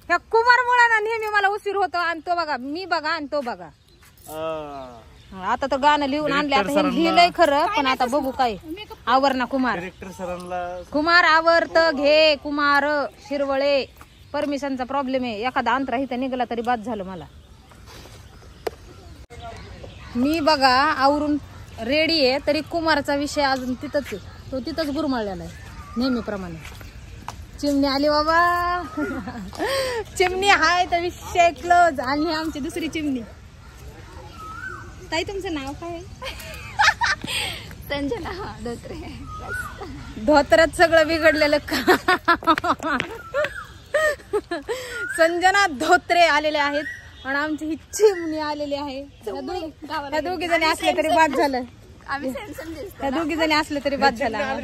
ह्या कुमार मुलांना नेहमी मला उशीर होतो आणि तो बघा मी बघा आणि तो बघा. आता तर गाणं लिहून आणले आता हे लिहिलंय खरं पण आता बघू काय आवर ना कुमार कुमार आवरत घे कुमार शिरवळे परमिशनचा प्रॉब्लेम आहे एखादा अंतरा इथं निघाला तरी बाद झालं मला. मी बघा आवरून रेडी आहे तरी कुमारचा विषय अजून तिथंच आहे तो तिथंच गुरमाळलेला आहे नेहमीप्रमाणे. चिमणी आली बाबा चिमणी हाय तर विषय क्लोज. आणि ही आमची दुसरी चिमणी. ताई तुमचं नाव काय? संजना धोत्रे. धोत्रात सगळं बिघडलेलं का? संजना धोत्रे आलेले आहेत आणि आमची ही चिमणी आलेली आहे. त्या दोघी जणी असले तरी बाद झालं. त्या दोघी जणी असले तरी बाद झाला.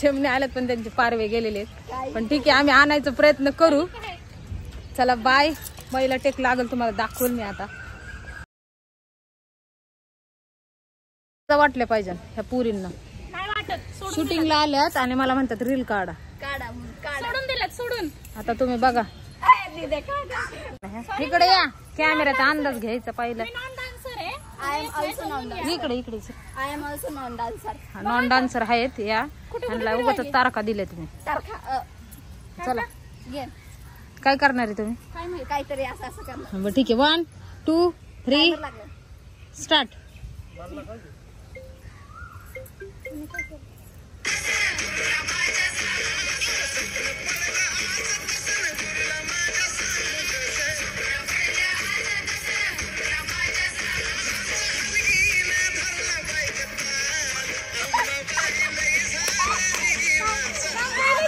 चिमणी आल्यात पण त्यांचे पारवे गेलेले आहेत पण ठीक आहे आम्ही आणायचा प्रयत्न करू. चला बाय. पहिला टेक लागल तुम्हाला दाखवल मी आता. वाटले पाहिजे ह्या पुरींना शूटिंगला आल्यात आणि मला म्हणतात रील काढा. सोडून दिलात सोडून. आता तुम्ही बघा इकडे या कॅमेऱ्याचा अंदाज घ्यायचा पहिला. इकडे इकडे नॉन डान्सर आहेत या उगाच तारखा दिल्या तुम्ही. चला काय करणार आहे तुम्ही? काहीतरी असं असं करणार. ठीक आहे 1 2 3 स्टार्ट.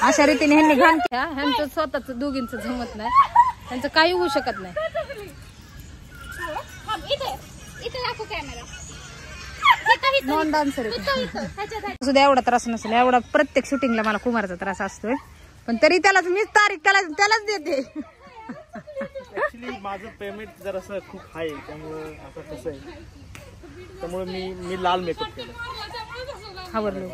अशा रीतीने ह्यांनी घाण घ्या. ह्यांचं स्वतःच दोघींच जमत नाही. त्यांचं काही होऊ शकत नाही. नॉन डान्सर सुद्धा एवढा त्रास नसेल. एवढा प्रत्येक शूटिंगला मला कुमारचा त्रास असतोय पण तरी त्यालाच मीच तारीख त्यालाच देते. ऍक्च्युली माझं पेमेंट जरासं खूप हाय त्यामुळे आता कसं आहे त्यामुळे मी लाल मेकअप केला. आवडलो.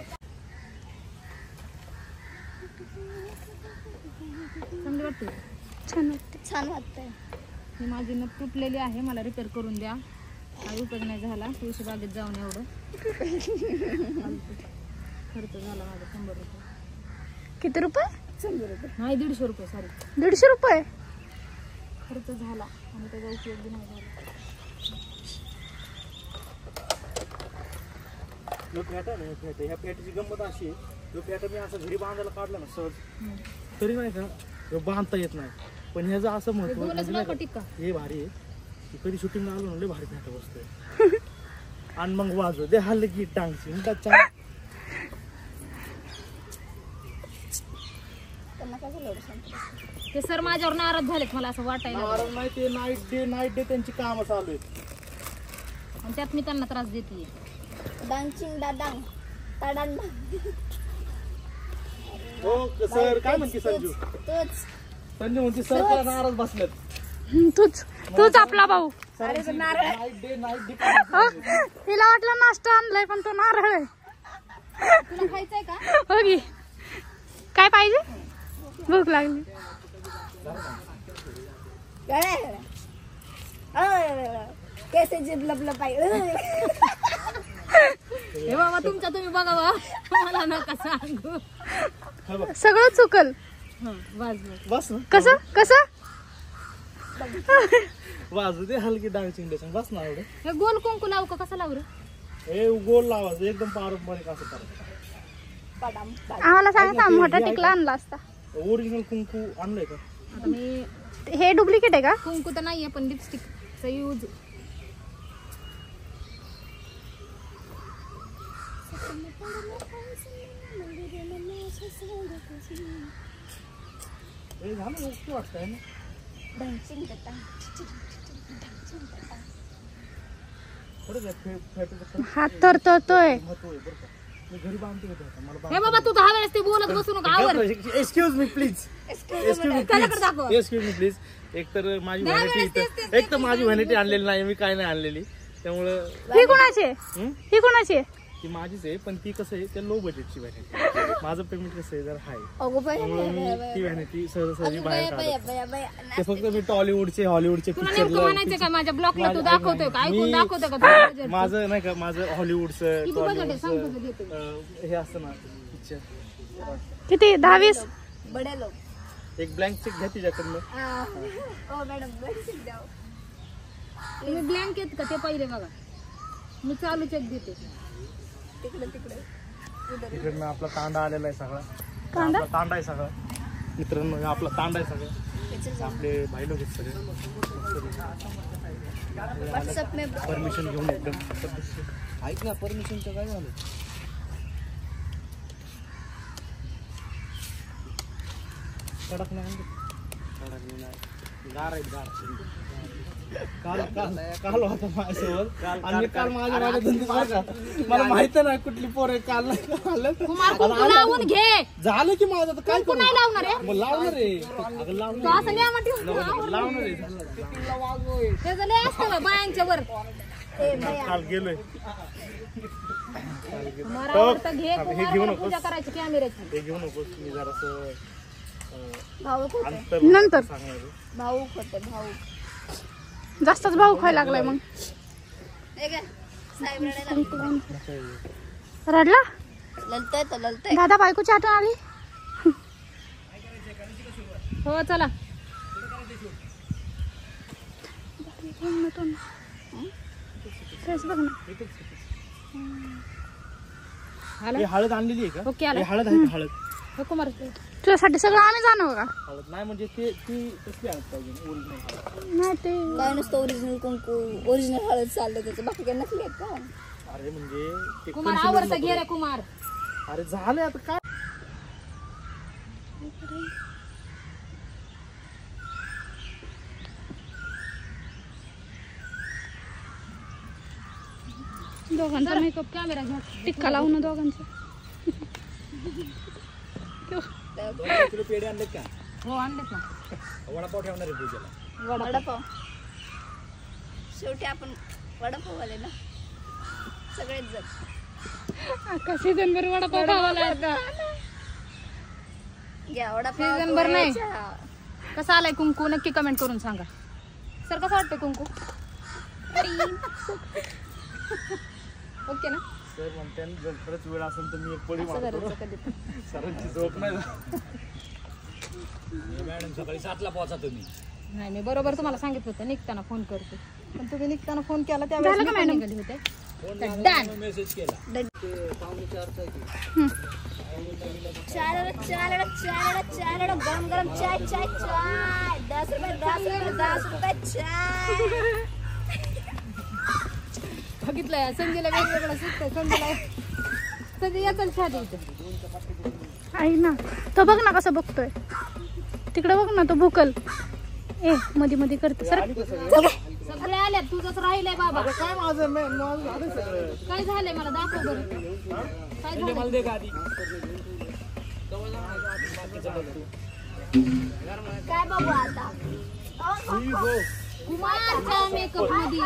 छान वाटतंय. ही माझी नथ तुटलेली आहे मला रिपेअर करून द्या. काही उपयोग नाही झाला. तुळशी बागेत जाऊन एवढं खर्च झाला माझा 100 रुपये. किती रुपये? 100 रुपये नाही 150 रुपये. सॉरी 150 रुपये खर्च झाला आणि त्याचा उपयोग बी नाही झाला. ह्या पेटीची गंमत अशी आहे पेटा मी असं घरी बांधायला काढला ना सहज तरी नाही का बांधता येत नाही. पण ह्याचं असं महत्व हे भारी आहे की कधी शूटिंगला आलो ना लय भारी पेटा बसतोय आणि मग वाजव दे हल्ल की टांगची ते सर माझ्यावर नाराज झालेत मला असं वाटायला. नाराज नाही ते नाईट डे त्यांची कामं चालू आहेत आणि त्यात मी त्यांना त्रास देते. डान्सिंग दादांग ताडांग. हो सर काय म्हणते संजू? संजू म्हणते सर नाराज बसलेत. तूच आपला भाऊ. नाईट डे तिला वाटलं नाश्ता आणलाय पण तो नारळ आहे. तुला खायचंय का? हो की काय पाहिजे? भूक लागली. कैसे लपलप पाहिजे. हे बाबा तुमच्या तुम्ही बघा बा मला नका सांगू. सगळं चुकल. बस कसं कसं वाजू दे हलकी डान्सिंग डे बस ना एवढं. हे गोल कुंकू लावू का कसं लावू रे? हे गोल लावायचं एकदम पारंपरिक असं करायचं. आम्हाला सांगा मोठा टिकला आणला असता. ओरिजिनल कुंकू आणलंय का? आता मी हे डुप्लिकेट आहे का? कुंकू तर नाहीये पण लिपस्टिकचा यूज. हे झालं ओके वाटतंय ना. हात थरथरतोय. हे बाबा तू दहा वेळेस ते बोलत बसू नका. आवर. Excuse me please. Excuse me please. एक तर माझी व्हॅनिटी आणलेली नाही मी काय नाही आणलेली त्यामुळे. ही कोणाची? ही कोणाची? ती माझीच आहे, पण ती कसं आहे, त्या लो बजेटची व्हॅनिटी. माझं पेमेंट कसं आहे, जर हाय, त्यामुळे मी ती व्हॅनिटी सहजासहजी बाहेर काढतो. ते फक्त मी टॉलिवूडचे हॉलिवूडचे तुला नेमकं म्हणायचं का माझ्या ब्लॉकला तू दाखवतोय का? ऐकून दाखवतोय का तुझं? माझं नाही का, माझं हॉलिवूडचं किती बजेट आहे सांग तुझं टॉलिवूडचं घेतो. हे असतं ना पिक्चर. किती 10-20? एक ब्लँक चेक घ्या तिच्याकडनं. तुम्ही ब्लँकेट का ते पहिले बघा, मी चालू चेक देते. तिकडनं आपला तांडा आलेला आहे सगळा. कांदा? आपला तांडा आहे सगळा मित्रांनो, आपला तांडा आहे सगळं. आपले भाई लोक आहेत सगळे. परमिशन घेऊन एकदम. ऐक ना, परमिशनचं काय झालं? कडक नाही, कडक नाही, गार आहेत गार. काल होता माझ्यासोबत, आणि काल माझ्या धंदे मला माहित नाही कुठली पोर आहे. काल कुमार कुंकू लावून घे. झालं की माझं, काय कुंकू नाही लावणार आहे. मग लावणार आहे. अगं तू लावणार असं नाही म्हणते. लावणार आहे. ते झाले असतं बायांच्या वर. काल गेलोय. मरावर तर घे. हे घेऊ कुमार नकोस, पूजा करायची कॅमेऱ्याची. हे घेऊ नकोस. मी जरासं नंतर सांगणार. भाऊक होते भाऊक. जास्तच भाऊ खायला लागलाय मग. रडला ललतय दादा, बायकोची आठवण आली. हो चला. तेच बघ ना. हे हळद आणलेली आहे का? ओके आला. हे हळद आहे का? हळद हो कुमार तुझ्यासाठी सगळं आम्ही जाणव का? हळद नाही म्हणजे ती कसली हळद पाहिजे? ओरिजिनल. नाही ते काय नसतं ओरिजिनल कुंकू, ओरिजिनल हळद चाललं त्याचं, बाकी काय नकली आहेत का? अरे म्हणजे ते कुमार consumer आवडतं नको. घे रे कुमार. अरे झालं आता काय. दोघांचा मेकअप कॅमेरा घ्या. टिक्का लावून दोघांचा. तुला पेढे आणले का? हो आणलेत ना. वडापाव ठेवणार आहे पूजेला. वडापाव. शेवटी आपण वडापाव वाले ना, सगळेच जण. सीझनभर वडापाव खावाला घ्या वडापाव. सीझनभर नाही. चहा. कसा आलाय कुंकू नक्की कमेंट करून सांगा. सर कसं वाटतं कुंकू? ओके ना. सर म्हणते जर खरंच वेळ असेल तर मी एक पळी असं मारतो. करायचं कधी. सरांची झोप नाही. मॅडम सकाळी 7ला पोहोचा तुम्ही. नाही मी बरोबर तुम्हाला सांगितलं होतं निघताना फोन करते, पण तुम्ही निघताना फोन केला त्यावेळेस मी पण निघाली होते. डन. मेसेज केला. चार गरम गरम चाय चाय चाय. 10 रुपये चाय. बघितलंय संजयला वेगवेगळं सुचतंय. संजय याचा छान येते. आई ना, तो बघ ना कसं बघतोय. तिकडे बघ ना, तो भुकल. ए मध्ये मध्ये करते सर. सगळे आल्यात, तुझंच राहिलंय बाबा. काय माझं झालं सगळं. काय झालंय मला दाखव बरं. काय झालं? मला दे का आधी. काय बघू आता? कुमारच्या मेकअप मध्ये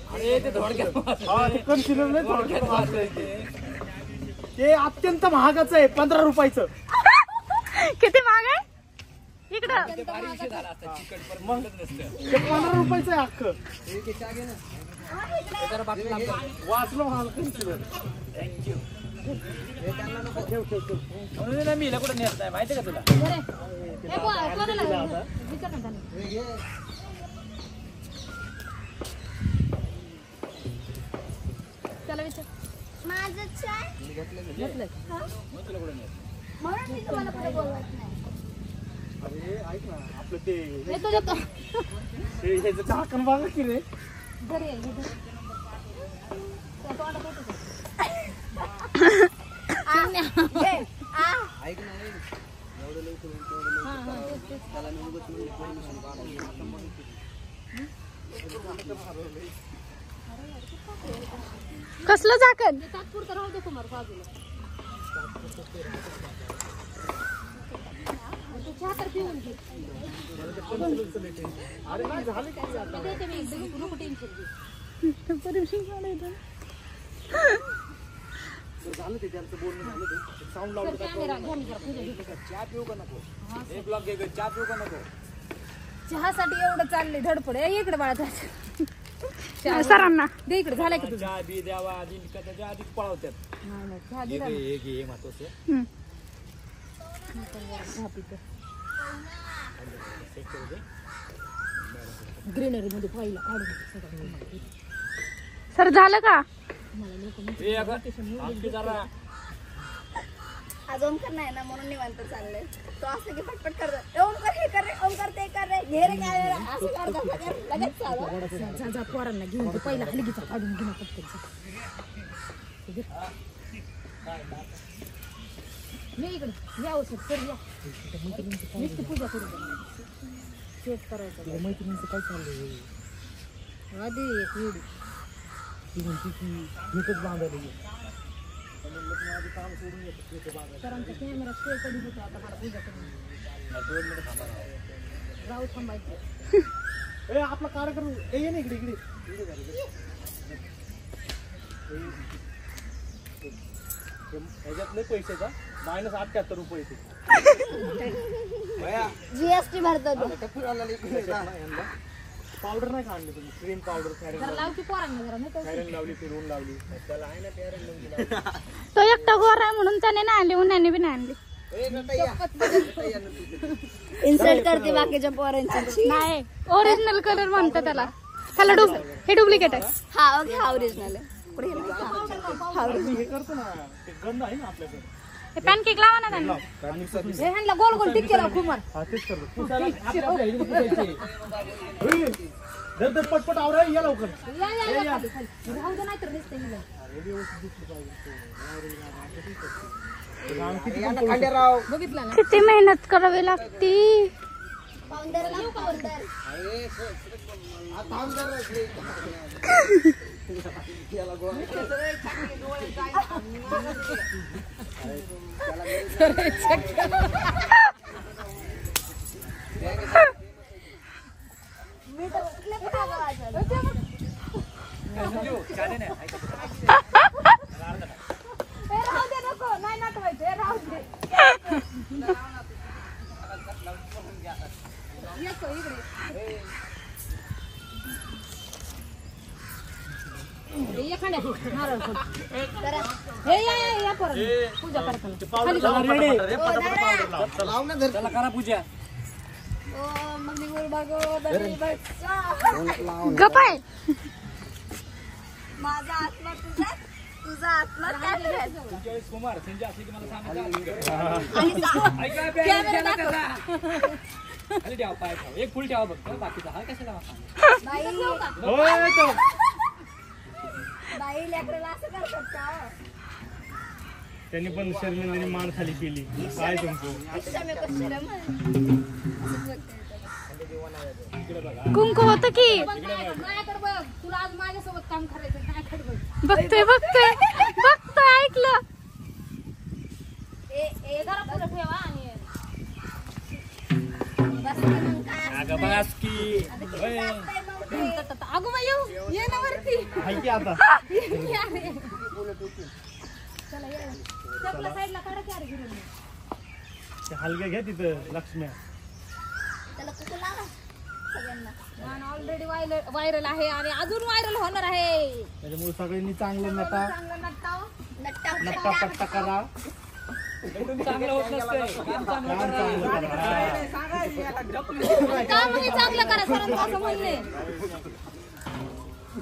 अरे ते थोडक्यात हा, ते concealer नाही थोडक्यात वाचलंय ते. ते अत्यंत महागाचं आहे, 15 रुपयाचं. किती महाग आहे इकडं. ते भारी विषय झाला असता. चिकट पर मग नसतं. ते 15 रुपयाचं आहे अख्खं. जरा बाटला आमचा. वाचलं महाग concealer. म्हणून ना मी हिला कुठं नेत नाही माहिती का तुला. बरे. हे कोणाला विचार ना त्यांना. त्याला विचार. माझं चाय. घेतलंय. म्हणून मी तुम्हाला कुठे बोलवत नाही. अरे ऐक ना, आपलं ते येतो येतो. ह्याचं झाकण बघा की रे. घरी ये, घरी. त्या तोंडात होतं ते. कसलं झाकण? तात्पुरतं राहू दे कुमार बाजूला. तू चहा तर पिऊन घे. अरे नाही झालं की मी देते, मी एकदम नको टेन्शन घे. परमिशन काढायचं. झालं ते त्यांचं बोलणं झालं ते साऊंड लावलं काय चहा पिऊ का नको एक ब्लॉक घे चहा पिऊ का नको चहासाठी एवढं चाललंय धडपड इकडे बाळा सरांना दे इकडे झालाय का तुझं चहा बी द्यावा आधी का त्याच्या आधीच पळवतात नाही नाही चहा दे हे महत्वाचं हम्म. ग्रीनरी मध्ये पाहिला काढून सर झालं का जरा आज ओमकार नाही ना म्हणून निवांत चाललंय तो असं की पटपट करतो ओमकार हे कर रे ओमकार ते कर रे घे रे काय रे असं करतो लगेच चालू जा जा पोरांना घेऊन ते पहिला हलगीचा काढून घेऊन पटकन ये इकडे या औषध कर या नुसती पूजा करू चेक करायचं मैत्रिणीचं काय चाललंय आधी एक व्हिडिओ ती म्हणते की भेटच बांधायला ये. माझं काम सोडून येतो भेट बांधायला सरांचा कॅमेरा स्टे कधी होतो आता मला पूजा करून जाऊ थांबायचं ए आपला कार्यक्रम ये ना इकडे इकडे ह्याच्यातले पैसे का -78 रुपये जीएसटी भरतो तो. पावडर नाही का आणली तुम्ही क्रीम पावडर जरा लावती पोरांना जरा नाही तर फॅरन लावली फिरवून लावली त्याला आहे ना फॅरन तो एकटा गोरा आहे म्हणून त्याने नाही आणली उन्हाने बी नाही आणली इन्सल्ट करते बाकीच्या पोरांची नाही ओरिजिनल कलर म्हणतात त्याला हे डुप्लिकेट आहे हा ओके हा ओरिजिनल आहे पुढे गेलं का? हा original. हे करतो ना ते गंध आहे ना आपल्याकडे हे पॅनकेक लावा ना त्यांना हे ह्यांना गोल गोल टिक केला कुमार हा तेच करतो दर पटपट आवरा या लवकर या खाली, खाली. राहू दे नाही तर दिसते हिला. बघितलं ना किती मेहनत करावी लागती पावंडर लाव, पावंडर. मी तर कुठल्या कुठे वाजवलं. हे राहू दे नको नाही नाटवायचं हे राहू दे येतो इकडे हे या खांड्या नारळ फोड. हे या पोरांनो, पूजा करताना खाली जा. त्याला करा पूजा ओ मग निघून बघो गपाय माझा आत्मा तुझा तुझा आत्मा काय करायचं? 40 कुमार संजय असली की मला सांगा आणि जा. ऐका त्याला खाली ठेवा पाय ठेवा एक फुल ठेवा बघ बाकीचा हा कशाला बाई बाई लेकराला असं करतात का? त्यांनी पण शर्मिंदीने मान खाली केली काय तुमचं क्षमे कशाला कुंकू होत की माझ्याकडे बघ तुला आज माझ्यासोबत काम करायचं माझ्याकडे बघ बघतोय ऐकलं ए जरा पुढे ठेवा आणि अगं बस की अगो बाई येऊ ये ना वरती आहे की आता चला ये चपला साईडला काढा की अरे घेऊन ते हलग्या घ्या तिथं लक्ष्म्या त्याला कुठं लावा सगळ्यांना. गाणं ऑलरेडी व्हायरल आहे आणि अजून व्हायरल होणार आहे. त्याच्यामुळे सगळ्यांनी चांगलं नटा चांगलं नटाव नट्टा नट्टा पट्टा करा चांगलं होत नसते कामही चांगलं करा सरांचं असं म्हणणे.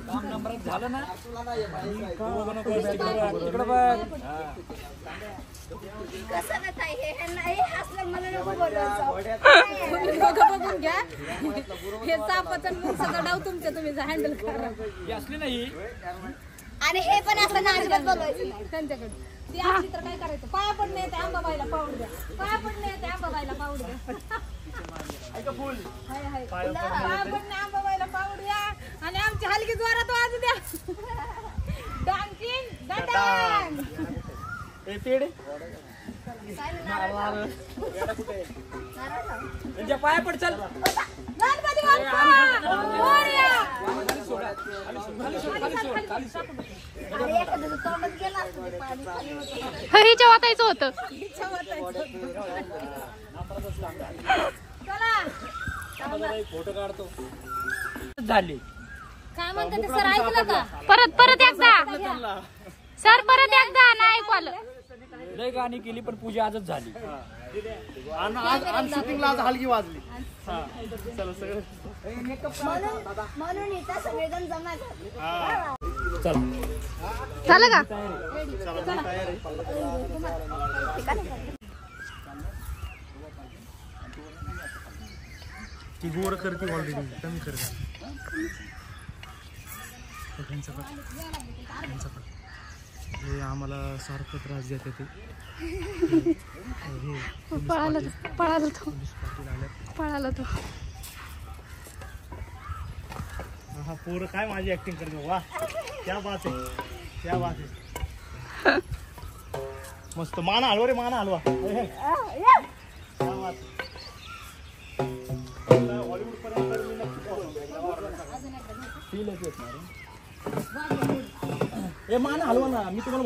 काम नंबरात झालं ना तिकडं बघ कसं ना ताई हे ह्यांना हे हसलं मला नको बोलायचं. तुम्ही दोघं बघून घ्या हे सापाचं मुंगसाचं डाव तुमच्या तुम्ही हँडल करा ही असली नाही आणि हे पण असं ना अजिबात बोलवायचं नाही. त्यांच्याकडे ती असली तर काय करायचं पाया पडणे येते आंबाबाईला पाऊड द्या पाया पडणे येते आंबाबाईला पाऊड द्या हाय हाय पाया पडणे आंबाबाईला पाऊड द्या आणि आमची हलकी जोरात वाजू द्या डांकिंग डांग ए तेडे काय नाही, नारळ लाव. नारळ लाव. म्हणजे पाया पड चल गणपती बाप्पा मोरया. अरे एखाद्याचं तोंडात गेलं असतं ते पाणी खाली होतं. हिच्या वाचायचं होतं. फोटो काढतो झाली काय म्हणते ते सर ऐकलं का? परत एकदा सर, परत एकदा नाही ऐकू आलं. लय गाणी केली पण पूजा आजच झाली. आणि शूटिंगला आज हलगी वाजली. हा चला सगळं म्हणून इथं सगळेजण जमा झाले. चल झालं का? ती गोड करते ऑलरेडी, कमी कर. हे आम्हाला सारखं त्रास देते ते. पळाला तो. हा पोरं काय माझी ऍक्टिंग करते. वा क्या बात आहे, क्या बात आहे. मस्त. माना हलवा रे, माना हलवा. क्या बात आहे. हॉलिवूड पर्यंत मी नक्की पोहोचलो. फील येत ना रे. ए माना हलवा ना, मी तुम्हाला